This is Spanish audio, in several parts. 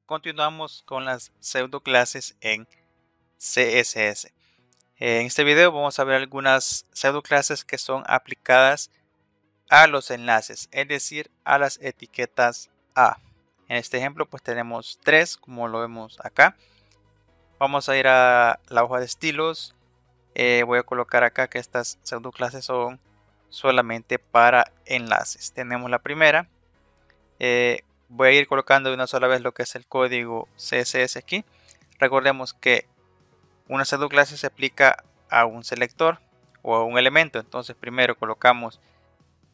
continuamos con las pseudo clases en CSS. En este video vamos a ver algunas pseudo clases que son aplicadas a los enlaces, es decir, a las etiquetas A. En este ejemplo pues tenemos tres, como lo vemos acá. Vamos a ir a la hoja de estilos. Voy a colocar acá que estas pseudo clases son solamente para enlaces. Tenemos la primera. Voy a ir colocando de una sola vez lo que es el código CSS aquí. Recordemos que una pseudo clase se aplica a un selector o a un elemento. Entonces primero colocamos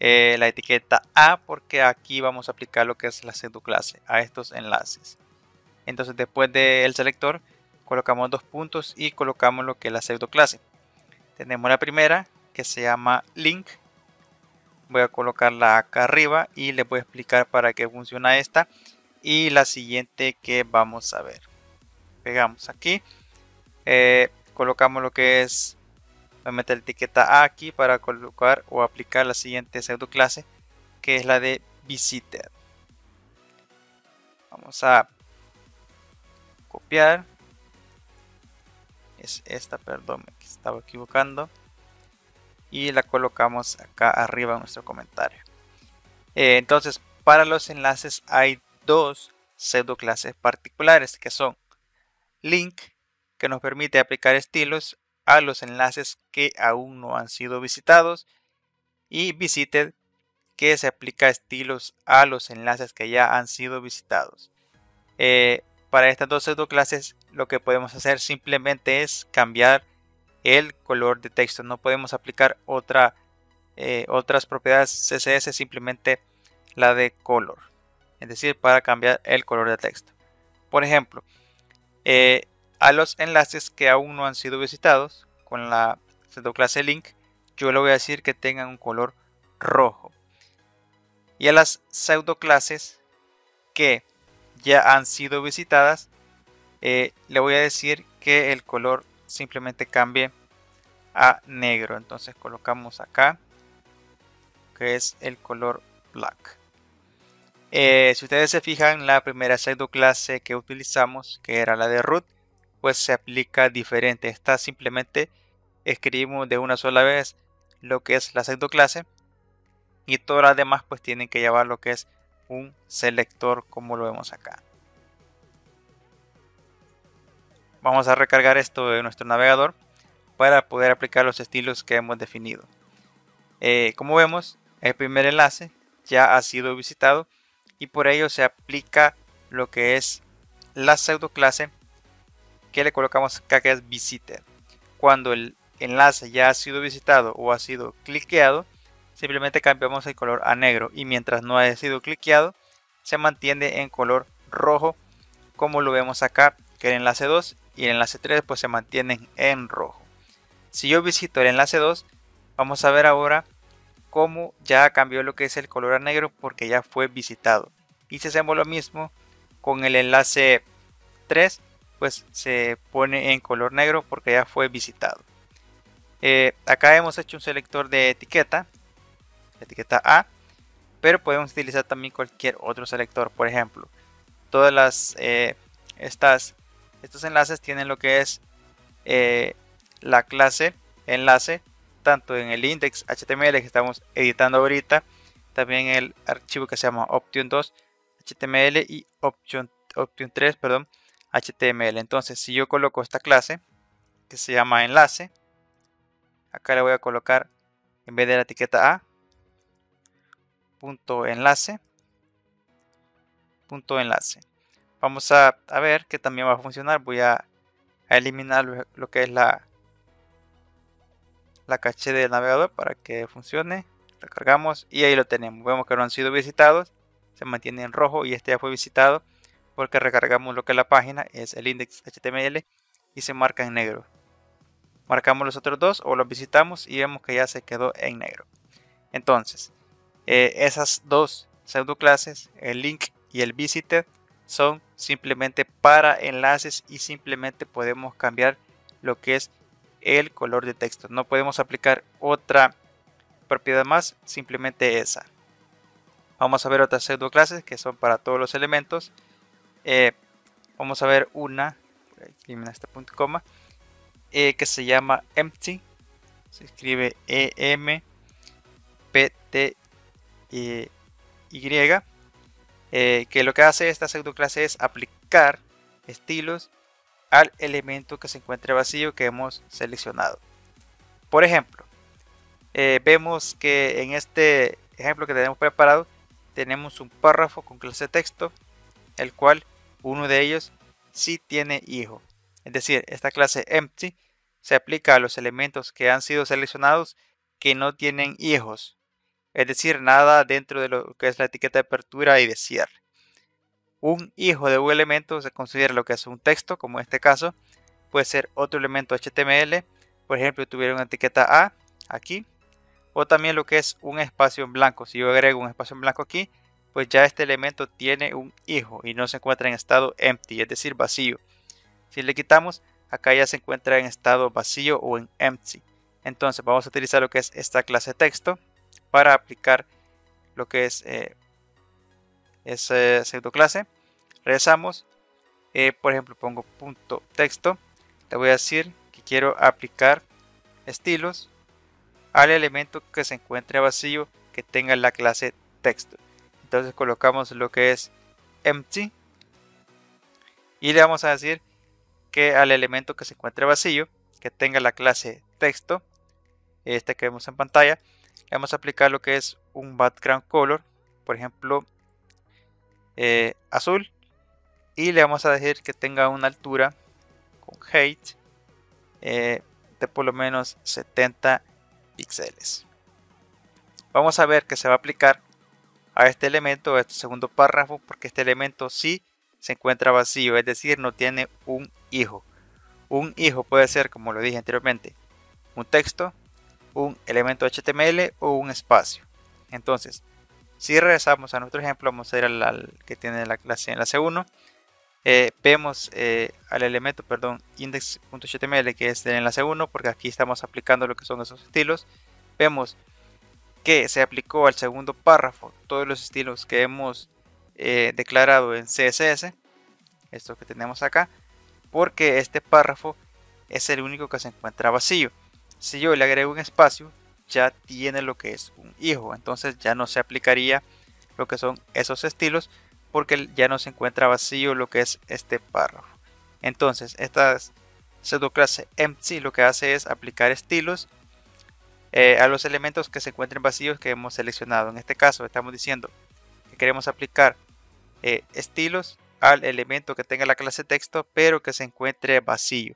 la etiqueta A, porque aquí vamos a aplicar lo que es la pseudo clase a estos enlaces. Entonces después del selector colocamos dos puntos y colocamos lo que es la pseudo clase. Tenemos la primera que se llama link. Voy a colocarla acá arriba y les voy a explicar para qué funciona esta y la siguiente que vamos a ver. Pegamos aquí, colocamos lo que es, voy a meter la etiqueta A aquí para colocar o aplicar la siguiente pseudo clase, que es la de visited. Vamos a copiar, es esta, perdón, me estaba equivocando, y la colocamos acá arriba en nuestro comentario. Entonces para los enlaces hay dos pseudo clases particulares, que son link, que nos permite aplicar estilos a los enlaces que aún no han sido visitados, y visited, que se aplica estilos a los enlaces que ya han sido visitados. Para estas dos pseudo clases lo que podemos hacer simplemente es cambiar el color de texto. No podemos aplicar otras propiedades CSS, simplemente la de color, es decir, para cambiar el color de texto. Por ejemplo, a los enlaces que aún no han sido visitados con la pseudo clase link, yo le voy a decir que tengan un color rojo, y a las pseudo clases que ya han sido visitadas le voy a decir que el color simplemente cambie a negro. Entonces colocamos acá que es el color black. Si ustedes se fijan, la primera pseudo clase que utilizamos, que era la de root, pues se aplica diferente. Esta simplemente escribimos de una sola vez lo que es la pseudo clase, y todas las demás pues tienen que llevar lo que es un selector, como lo vemos acá. Vamos a recargar esto en nuestro navegador para poder aplicar los estilos que hemos definido. Como vemos, el primer enlace ya ha sido visitado y por ello se aplica lo que es la pseudo clase que le colocamos acá, que es visited. Cuando el enlace ya ha sido visitado o ha sido cliqueado, simplemente cambiamos el color a negro, y mientras no haya sido cliqueado se mantiene en color rojo, como lo vemos acá, que el enlace 2 y el enlace 3 pues se mantienen en rojo. Si yo visito el enlace 2, vamos a ver ahora cómo ya cambió lo que es el color a negro, porque ya fue visitado. Y si hacemos lo mismo con el enlace 3, pues se pone en color negro porque ya fue visitado. Acá hemos hecho un selector de etiqueta A, pero podemos utilizar también cualquier otro selector. Por ejemplo, todas las estos enlaces tienen lo que es la clase enlace, tanto en el index HTML que estamos editando ahorita, también en el archivo que se llama option2 HTML y option3 HTML. Entonces si yo coloco esta clase que se llama enlace, acá le voy a colocar, en vez de la etiqueta A, punto enlace. Vamos a ver que también va a funcionar. Voy a eliminar lo que es la caché del navegador para que funcione. Recargamos y ahí lo tenemos. Vemos que no han sido visitados, se mantiene en rojo, y este ya fue visitado porque recargamos lo que es la página, es el index HTML, y se marca en negro. Marcamos los otros dos o los visitamos y vemos que ya se quedó en negro. Entonces esas dos pseudo clases, el link y el visited, son simplemente para enlaces y simplemente podemos cambiar lo que es el color de texto. No podemos aplicar otra propiedad más, simplemente esa. Vamos a ver otras pseudo clases que son para todos los elementos. vamos a ver una, elimina este punto y coma, que se llama empty, se escribe empty, que lo que hace esta pseudoclase es aplicar estilos al elemento que se encuentre vacío que hemos seleccionado. Por ejemplo, vemos que en este ejemplo que tenemos preparado tenemos un párrafo con clase texto, el cual uno de ellos sí tiene hijo. Es decir, esta clase empty se aplica a los elementos que han sido seleccionados que no tienen hijos. Es decir, nada dentro de lo que es la etiqueta de apertura y de cierre. Un hijo de un elemento se considera lo que es un texto, como en este caso. Puede ser otro elemento HTML. Por ejemplo, tuviera una etiqueta A aquí. O también lo que es un espacio en blanco. Si yo agrego un espacio en blanco aquí, pues ya este elemento tiene un hijo y no se encuentra en estado empty, es decir, vacío. Si le quitamos, acá ya se encuentra en estado vacío o en empty. Entonces vamos a utilizar lo que es esta clase texto para aplicar lo que es esa pseudoclase. Regresamos, por ejemplo pongo punto texto, le voy a decir que quiero aplicar estilos al elemento que se encuentre vacío que tenga la clase texto. Entonces colocamos lo que es empty y le vamos a decir que al elemento que se encuentre vacío que tenga la clase texto, este que vemos en pantalla, le vamos a aplicar lo que es un background color, por ejemplo azul, y le vamos a decir que tenga una altura con height de por lo menos 70 píxeles. Vamos a ver que se va a aplicar a este elemento, a este segundo párrafo, porque este elemento sí se encuentra vacío, es decir, no tiene un hijo. Un hijo puede ser, como lo dije anteriormente, un texto, un elemento HTML o un espacio. Entonces, si regresamos a nuestro ejemplo, vamos a ir al que tiene la clase enlace 1. Vemos al elemento, index.html, que es del enlace 1, porque aquí estamos aplicando lo que son esos estilos. Vemos que se aplicó al segundo párrafo todos los estilos que hemos declarado en CSS, esto que tenemos acá, porque este párrafo es el único que se encuentra vacío. Si yo le agrego un espacio, ya tiene lo que es un hijo, entonces ya no se aplicaría lo que son esos estilos, porque ya no se encuentra vacío lo que es este párrafo. Entonces esta pseudoclase empty lo que hace es aplicar estilos a los elementos que se encuentren vacíos que hemos seleccionado. En este caso estamos diciendo que queremos aplicar estilos al elemento que tenga la clase texto pero que se encuentre vacío.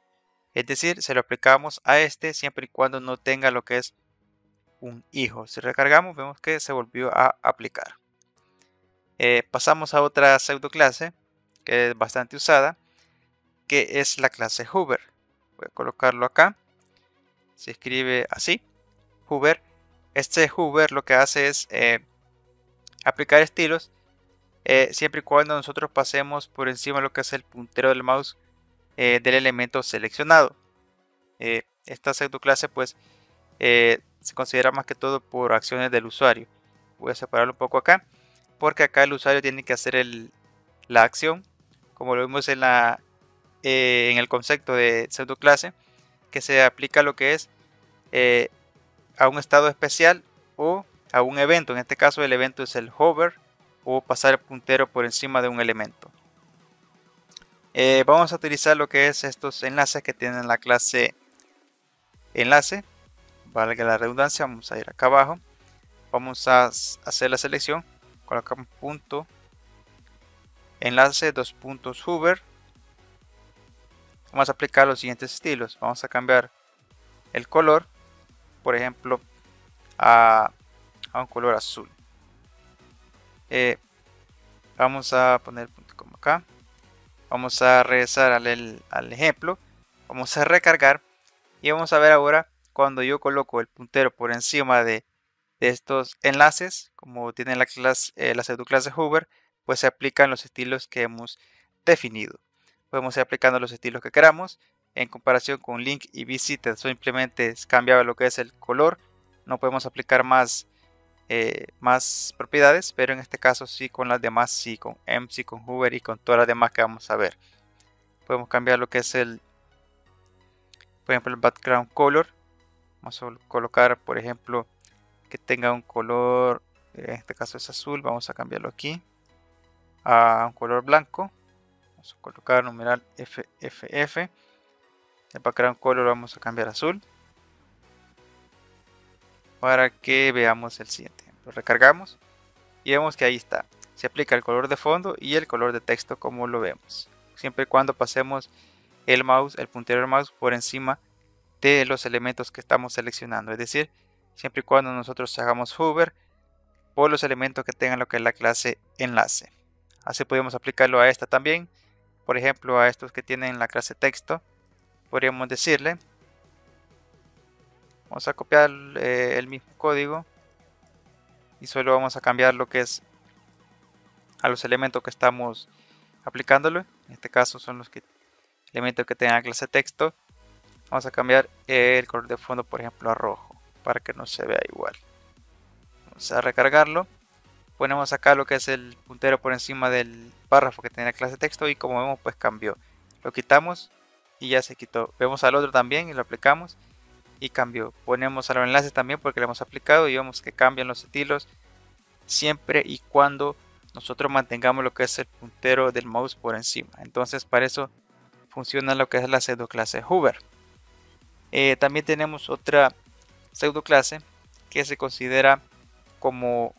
Es decir, se lo aplicamos a este siempre y cuando no tenga lo que es un hijo. Si recargamos vemos que se volvió a aplicar. Pasamos a otra pseudoclase que es bastante usada, que es la clase hover. Voy a colocarlo acá. Se escribe así, hover. Este hover lo que hace es aplicar estilos siempre y cuando nosotros pasemos por encima de lo que es el puntero del mouse del elemento seleccionado. Esta pseudoclase pues se considera más que todo por acciones del usuario. Voy a separarlo un poco acá, porque acá el usuario tiene que hacer la acción, como lo vimos en el concepto de pseudoclase, que se aplica lo que es a un estado especial o a un evento. En este caso el evento es el hover o pasar el puntero por encima de un elemento. Vamos a utilizar lo que es estos enlaces que tienen la clase enlace, valga la redundancia. Vamos a ir acá abajo, vamos a hacer la selección, colocamos punto enlace, dos puntos hover. Vamos a aplicar los siguientes estilos. Vamos a cambiar el color, por ejemplo a un color azul. Vamos a poner punto como acá. Vamos a regresar al ejemplo, vamos a recargar y vamos a ver ahora cuando yo coloco el puntero por encima de estos enlaces, como tiene la pseudoclase hover, pues se aplican los estilos que hemos definido. Podemos ir aplicando los estilos que queramos. En comparación con link y visited, simplemente cambiaba lo que es el color, no podemos aplicar más propiedades, pero en este caso sí con las demás, sí con empty, con hover y con todas las demás que vamos a ver. Podemos cambiar lo que es por ejemplo, el background color. Vamos a colocar, por ejemplo, que tenga un color, en este caso es azul. Vamos a cambiarlo aquí a un color blanco. Vamos a colocar numeral FFF. El background color vamos a cambiar a azul para que veamos el siguiente. Lo recargamos y vemos que ahí está. Se aplica el color de fondo y el color de texto como lo vemos. Siempre y cuando pasemos el mouse, el puntero del mouse por encima de los elementos que estamos seleccionando. Es decir, siempre y cuando nosotros hagamos hover por los elementos que tengan lo que es la clase enlace. Así podemos aplicarlo a esta también. Por ejemplo, a estos que tienen la clase texto, podríamos decirle, vamos a copiar el mismo código y solo vamos a cambiar lo que es a los elementos que estamos aplicándolo. En este caso son los elementos que tengan la clase texto. Vamos a cambiar el color de fondo, por ejemplo, a rojo, para que no se vea igual. Vamos a recargarlo. Ponemos acá lo que es el puntero por encima del párrafo que tenía la clase texto y como vemos pues cambió. Lo quitamos y ya se quitó. Vemos al otro también y lo aplicamos y cambió. Ponemos a los enlaces también porque lo hemos aplicado y vemos que cambian los estilos siempre y cuando nosotros mantengamos lo que es el puntero del mouse por encima. Entonces para eso funciona lo que es la pseudo clase hover. También tenemos otra pseudo clase que se considera como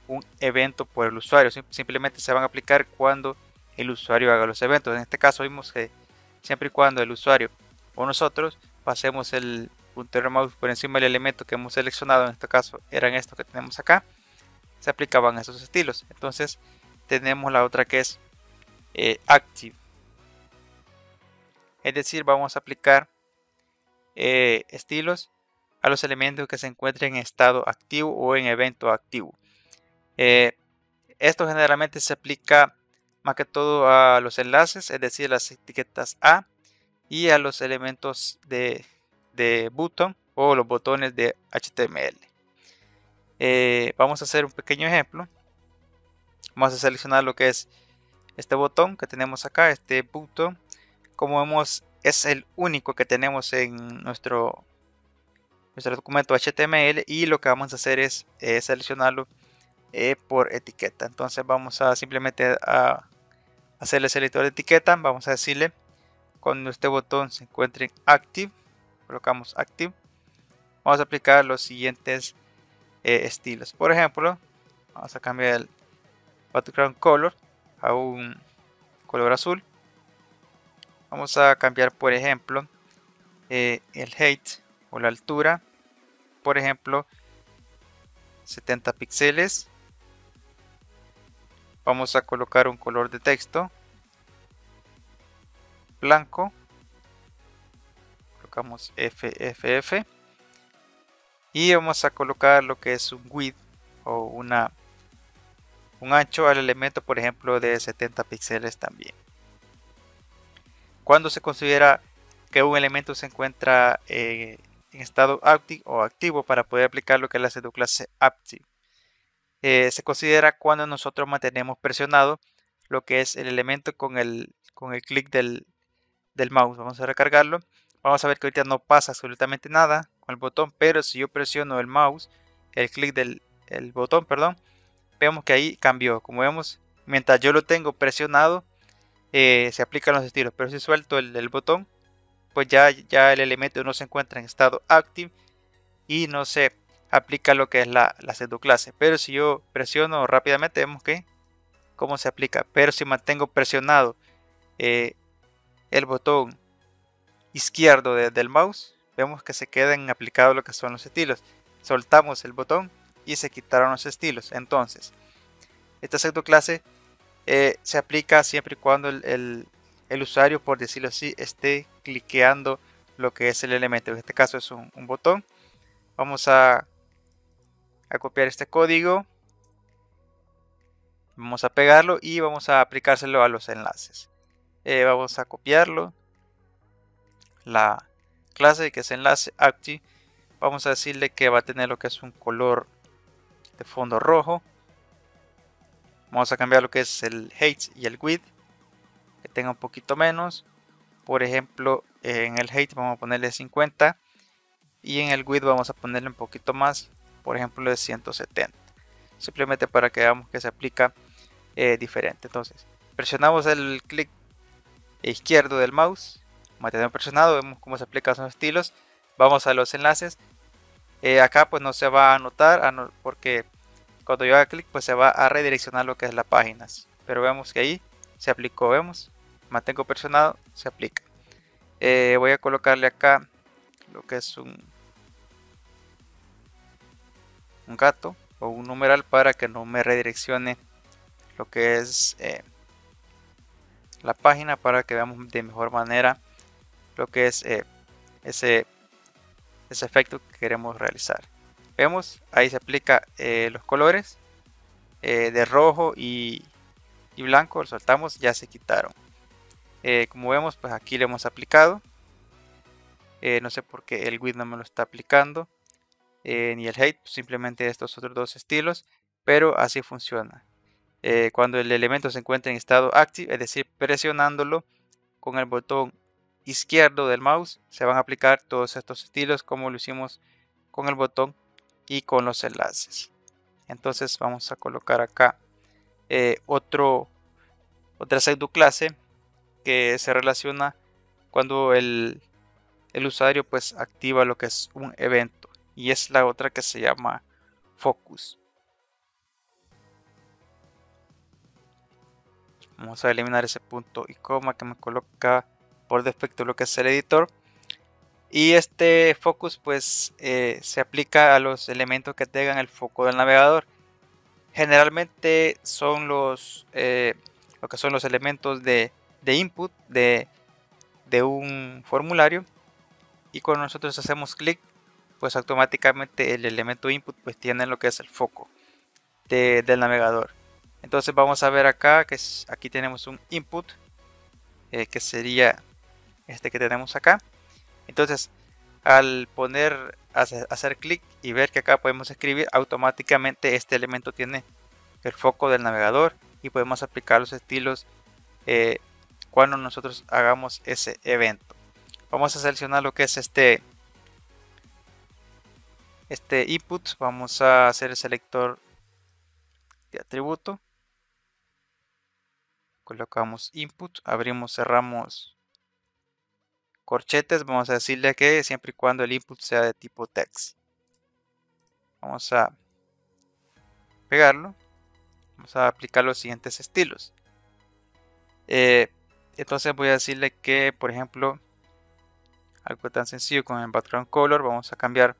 un evento por el usuario. Simplemente se van a aplicar cuando el usuario haga los eventos. En este caso vimos que siempre y cuando el usuario o nosotros pasemos el puntero del mouse por encima del elemento que hemos seleccionado, en este caso eran estos que tenemos acá, se aplicaban esos estilos. Entonces tenemos la otra que es active, es decir, vamos a aplicar estilos a los elementos que se encuentren en estado activo o en evento activo. Esto generalmente se aplica más que todo a los enlaces, es decir, las etiquetas A, y a los elementos de button o los botones de HTML. Vamos a hacer un pequeño ejemplo. Vamos a seleccionar lo que es este botón que tenemos acá, este button. Como vemos, es el único que tenemos en nuestro documento HTML y lo que vamos a hacer es seleccionarlo por etiqueta. Entonces vamos a simplemente a hacerle selector de etiqueta. Vamos a decirle cuando este botón se encuentre en active, colocamos active. Vamos a aplicar los siguientes estilos. Por ejemplo, vamos a cambiar el background color a un color azul. Vamos a cambiar, por ejemplo, el height o la altura, por ejemplo, 70 píxeles. Vamos a colocar un color de texto blanco. Colocamos FFF. Y vamos a colocar lo que es un width o un ancho al elemento, por ejemplo, de 70 píxeles también. Cuando se considera que un elemento se encuentra en estado active o activo para poder aplicar lo que es la pseudo clase active, se considera cuando nosotros mantenemos presionado lo que es el elemento con el clic del mouse. Vamos a recargarlo. Vamos a ver que ahorita no pasa absolutamente nada con el botón, pero si yo presiono el mouse, el clic del botón, perdón, vemos que ahí cambió. Como vemos, mientras yo lo tengo presionado, se aplican los estilos, pero si suelto el botón, pues ya el elemento no se encuentra en estado active y no se aplica lo que es la pseudo clase. Pero si yo presiono rápidamente, vemos que cómo se aplica. Pero si mantengo presionado el botón izquierdo del mouse, vemos que se quedan aplicados lo que son los estilos. Soltamos el botón y se quitaron los estilos. Entonces, esta pseudo clase se aplica siempre y cuando el usuario, por decirlo así, esté cliqueando lo que es el elemento. En este caso es un botón. Vamos a copiar este código, vamos a pegarlo y vamos a aplicárselo a los enlaces. Vamos a copiarlo, la clase que es enlace active. Vamos a decirle que va a tener lo que es un color de fondo rojo. Vamos a cambiar lo que es el height y el width, que tenga un poquito menos. Por ejemplo, en el height vamos a ponerle 50 y en el width vamos a ponerle un poquito más, por ejemplo de 170, simplemente para que veamos que se aplica diferente. Entonces presionamos el clic izquierdo del mouse, mantenemos presionado, vemos cómo se aplican los estilos. Vamos a los enlaces. Acá pues no se va a anotar porque cuando yo haga clic pues se va a redireccionar lo que es la página, pero vemos que ahí se aplicó. Vemos, mantengo presionado, se aplica. Voy a colocarle acá lo que es un gato o un numeral para que no me redireccione lo que es la página, para que veamos de mejor manera lo que es ese efecto que queremos realizar. Vemos, ahí se aplica los colores de rojo y blanco, lo soltamos, ya se quitaron. Como vemos, pues aquí le hemos aplicado. No sé por qué el width no me lo está aplicando, ni el height, simplemente estos otros dos estilos, pero así funciona. Cuando el elemento se encuentra en estado active, es decir, presionándolo con el botón izquierdo del mouse, se van a aplicar todos estos estilos como lo hicimos con el botón y con los enlaces. Entonces vamos a colocar acá otra pseudo clase que se relaciona cuando el usuario pues activa lo que es un evento, y es la otra que se llama focus. Vamos a eliminar ese punto y coma que me coloca por defecto lo que es el editor. Y este focus pues se aplica a los elementos que tengan el foco del navegador. Generalmente son lo que son los elementos de input de un formulario, y cuando nosotros hacemos clic pues automáticamente el elemento input pues tiene lo que es el foco del navegador. Entonces vamos a ver acá que aquí tenemos un input que sería este que tenemos acá. Entonces al hacer clic y ver que acá podemos escribir, automáticamente este elemento tiene el foco del navegador y podemos aplicar los estilos cuando nosotros hagamos ese evento. Vamos a seleccionar lo que es este input. Vamos a hacer el selector de atributo, colocamos input, abrimos, cerramos corchetes. Vamos a decirle que siempre y cuando el input sea de tipo text. Vamos a pegarlo, vamos a aplicar los siguientes estilos. Entonces voy a decirle que, por ejemplo, algo tan sencillo con el background color, vamos a cambiar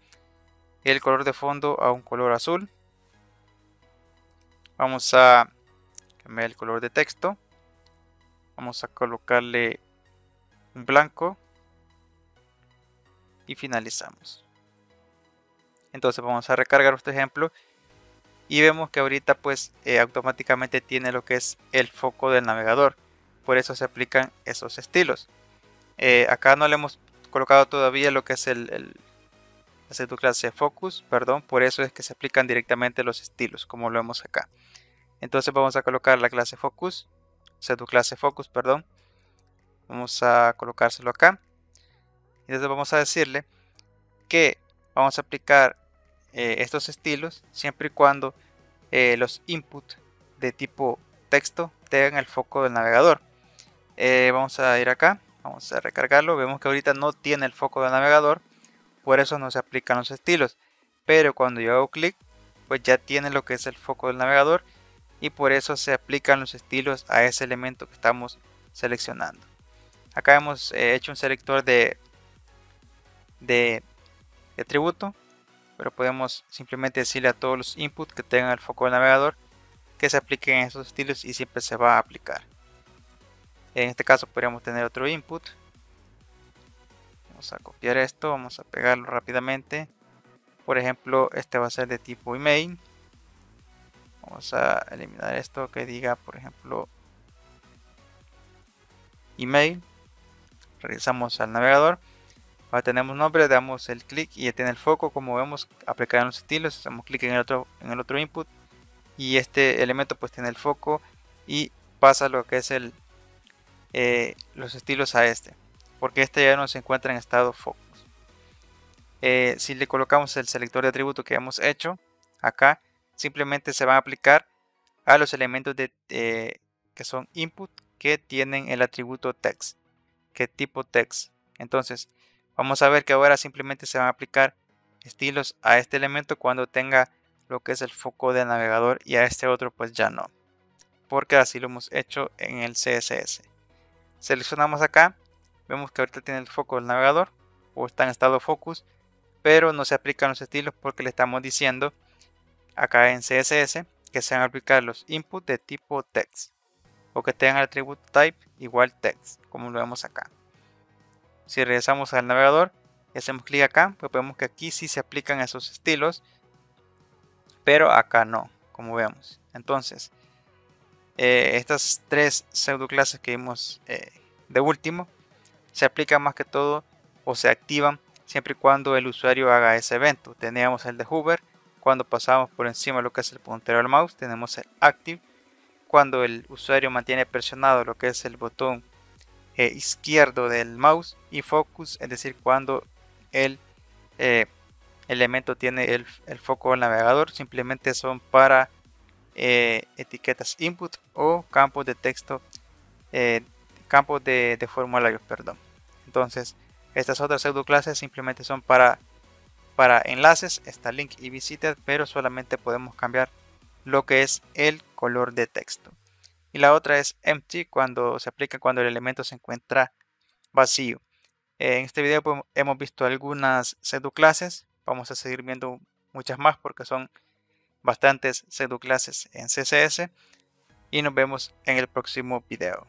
el color de fondo a un color azul. Vamos a cambiar el color de texto, vamos a colocarle un blanco y finalizamos. Entonces vamos a recargar este ejemplo y vemos que ahorita pues automáticamente tiene lo que es el foco del navegador. Por eso se aplican esos estilos. Acá no le hemos colocado todavía lo que es la subclase focus, perdón, por eso es que se aplican directamente los estilos, como lo vemos acá. Entonces vamos a colocar la clase focus, subclase focus, perdón. Vamos a colocárselo acá. Y entonces vamos a decirle que vamos a aplicar estos estilos siempre y cuando los inputs de tipo texto tengan el foco del navegador. Vamos a ir acá, vamos a recargarlo. Vemos que ahorita no tiene el foco del navegador, por eso no se aplican los estilos, pero cuando yo hago clic pues ya tiene lo que es el foco del navegador y por eso se aplican los estilos a ese elemento que estamos seleccionando. Acá hemos hecho un selector de atributo, pero podemos simplemente decirle a todos los inputs que tengan el foco del navegador que se apliquen esos estilos y siempre se va a aplicar. En este caso podríamos tener otro input. Vamos a copiar esto, vamos a pegarlo rápidamente. Por ejemplo, este va a ser de tipo email. Vamos a eliminar esto que diga, por ejemplo, email. Regresamos al navegador. Ahora tenemos nombre, damos el clic y ya tiene el foco. Como vemos, aplicar los estilos, hacemos clic en el otro input y este elemento pues tiene el foco y pasa lo que es los estilos a este. porque este ya no se encuentra en estado focus. Si le colocamos el selector de atributo que hemos hecho acá, simplemente se van a aplicar a los elementos que son input que tienen el atributo text, que tipo text. Entonces vamos a ver que ahora simplemente se van a aplicar estilos a este elemento cuando tenga lo que es el foco del navegador, y a este otro pues ya no, porque así lo hemos hecho en el CSS. Seleccionamos acá, vemos que ahorita tiene el foco del navegador o está en estado focus, pero no se aplican los estilos porque le estamos diciendo acá en CSS que se van a aplicar los inputs de tipo text o que tengan el atributo type igual text, como lo vemos acá. Si regresamos al navegador y hacemos clic acá, pues vemos que aquí sí se aplican esos estilos, pero acá no, como vemos. Entonces estas tres pseudo clases que vimos de último se aplican más que todo o se activan siempre y cuando el usuario haga ese evento. Teníamos el de hover cuando pasamos por encima de lo que es el puntero del mouse. Tenemos el active cuando el usuario mantiene presionado lo que es el botón izquierdo del mouse, y focus, es decir, cuando el elemento tiene el foco del navegador. Simplemente son para etiquetas input o campos de texto, campos de formularios, perdón. Entonces estas otras pseudo clases simplemente son para enlaces, está link y visited, pero solamente podemos cambiar lo que es el color de texto. Y la otra es empty, cuando se aplica cuando el elemento se encuentra vacío. En este video pues, hemos visto algunas pseudo clases. Vamos a seguir viendo muchas más porque son bastantes pseudo clases en CSS, y nos vemos en el próximo video.